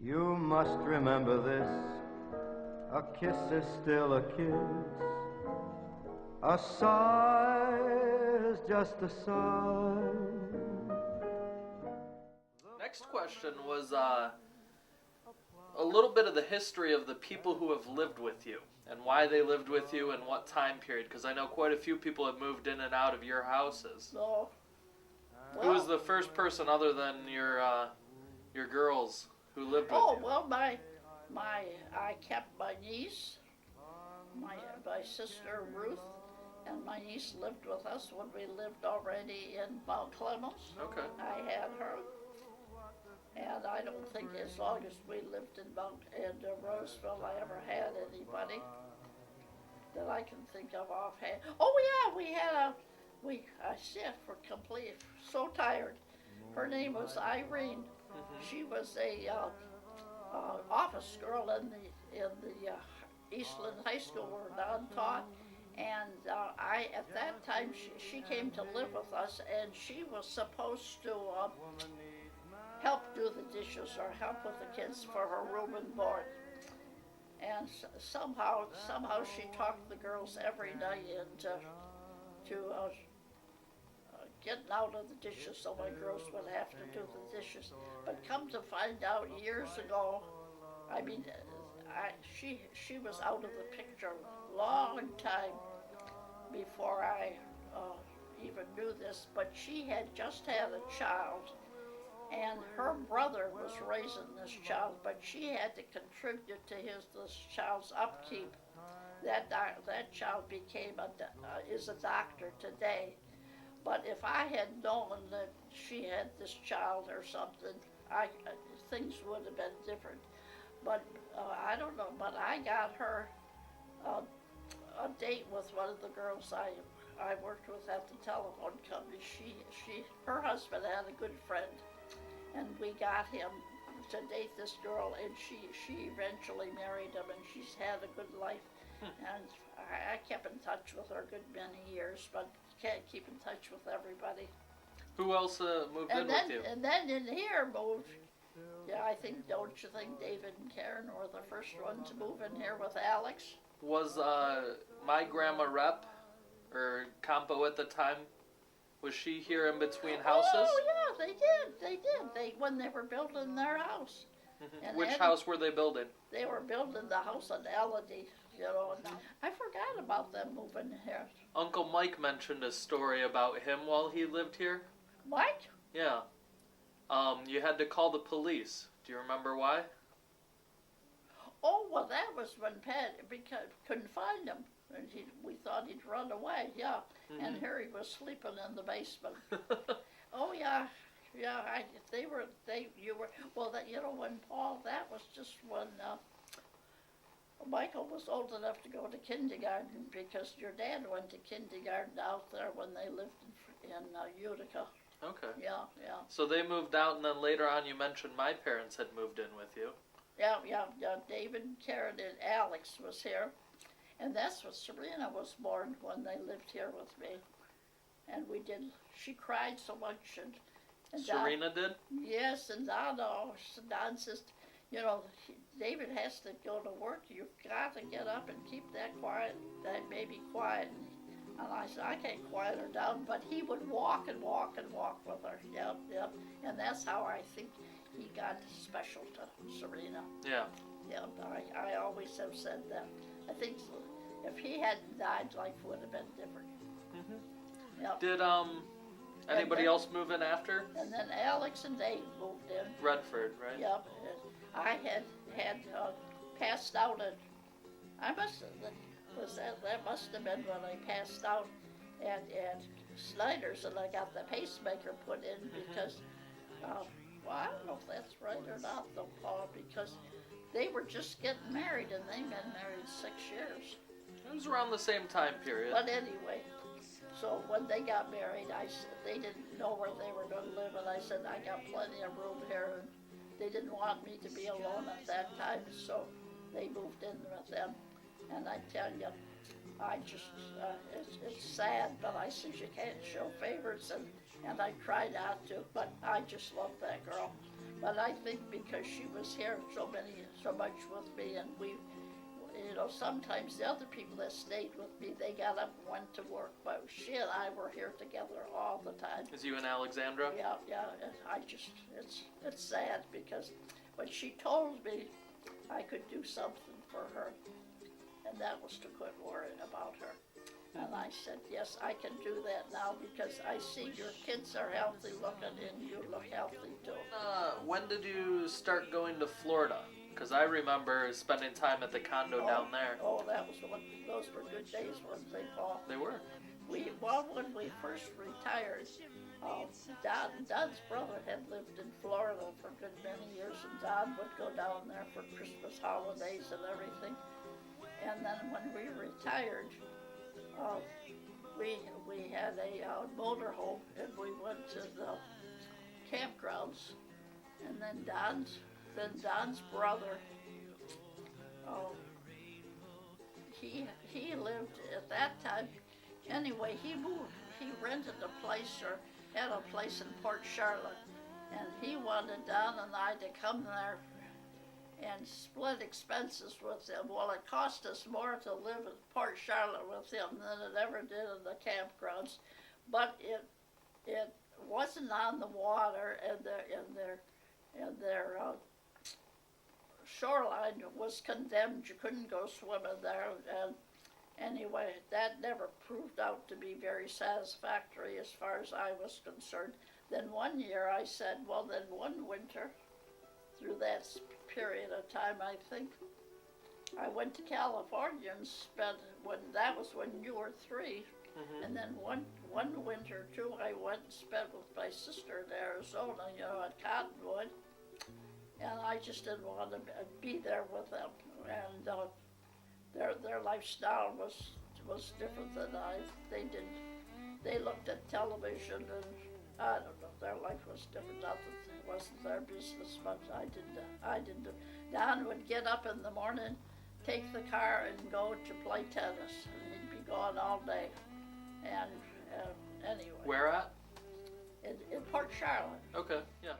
You must remember this. A kiss is still a kiss. A sigh is just a sigh. Next question was a little bit of the history of the people who have lived with you and why they lived with you and what time period, because I know quite a few people have moved in and out of your houses. No. Who was the first person other than your girls who lived with you? Well, I kept my niece, my sister Ruth, and my niece lived with us when we lived already in Mount Clemens. Okay. I had her, and I don't think as long as we lived in Roseville I ever had anybody that I can think of offhand. Oh yeah, we had I sit for complete, so tired. Her name was Irene. She was a office girl in the Eastland High School where Don taught, and at that time she came to live with us, and she was supposed to help do the dishes or help with the kids for her room and board. And somehow she talked the girls every night into getting out of the dishes so my girls would have to do the dishes. But come to find out years ago, she was out of the picture a long time before I even knew this, but she had just had a child, and her brother was raising this child, but she had to contribute to this child's upkeep. That child is a doctor today. But if I had known that she had this child or something, things would have been different. But I don't know. But I got her a date with one of the girls I worked with at the telephone company. Her husband had a good friend, and we got him to date this girl, and she eventually married him, and she's had a good life. And I kept in touch with her a good many years, but can't keep in touch with everybody. Who else moved in with you? And then in here moved, don't you think David and Karen were the first ones to move in here with Alex? Was my grandma Rep, or Campo at the time, was she here in between houses? Oh yeah, they did. When they were building their house. Mm-hmm. Which house were they building? They were building the house on Elodie, and I forgot about them moving here. Uncle Mike mentioned a story about him while he lived here. Mike? Yeah. You had to call the police. Do you remember why? Oh, well, that was when Pat couldn't find him, and we thought he'd run away. Yeah, and here he was sleeping in the basement. Oh yeah. Yeah, when Paul, that was just when Michael was old enough to go to kindergarten, because your dad went to kindergarten out there when they lived in Utica. Okay. Yeah. So they moved out, and then later on you mentioned my parents had moved in with you. Yeah. David, Karen, and Alex was here, and that's when Serena was born, when they lived here with me. And she cried so much, and Serena did? Yes, and Don says, David has to go to work. You've got to get up and keep that baby quiet. And I said, I can't quiet her down, but he would walk and walk and walk with her. Yep. And that's how I think he got special to Serena. Yeah. Yep, I always have said that. I think if he hadn't died, life would have been different. Mm-hmm. Yep. Did anybody else move in after? And then Alex and Dave moved in. Redford, right? Yep. I had passed out that must have been when I passed out at Snyder's, and I got the pacemaker put in because, I don't know if that's right or not though, Paul, because they were just getting married, and they've been married 6 years. It was around the same time period. But anyway, so when they got married, they didn't know where they were going to live, and I said, I got plenty of room here, and they didn't want me to be alone at that time, so they moved in with them. And I tell you, it's sad, but I said you can't show favorites, and I try not to, but I just love that girl. But I think because she was here so much with me, and we, sometimes the other people that stayed with me, they got up and went to work, but she and I were here together all the time. Is you and Alexandra? Yeah, and it's sad because when she told me I could do something for her, and that was to quit worrying about her. And I said, yes, I can do that now because I see your kids are healthy looking and you look healthy too. When did you start going to Florida? Because I remember spending time at the condo down there. Oh, those were good days, weren't they, Paul? They were. When we first retired, Don's brother had lived in Florida for a good many years, and Don would go down there for Christmas holidays and everything. And then when we retired, we had a motorhome, and we went to the campgrounds. And then Don's brother, he lived at that time. Anyway, he rented a place or had a place in Port Charlotte, and he wanted Don and I to come there and split expenses with him. Well, it cost us more to live in Port Charlotte with him than it ever did in the campgrounds, but it wasn't on the water, and their shoreline was condemned. You couldn't go swimming there, and anyway, that never proved out to be very satisfactory as far as I was concerned. Then one year I said, well, then one winter, through that period of time, I think, I went to California and spent, that was when you were 3, and then one winter too, I went and spent with my sister in Arizona, at Cottonwood, and I just didn't want to be there with them, and their lifestyle was different than they looked at television, and I don't know, their life was different. It wasn't their business, but I didn't. Don would get up in the morning, take the car, and go to play tennis, and he'd be gone all day. And anyway. Where at? In Port Charlotte. Okay, yeah.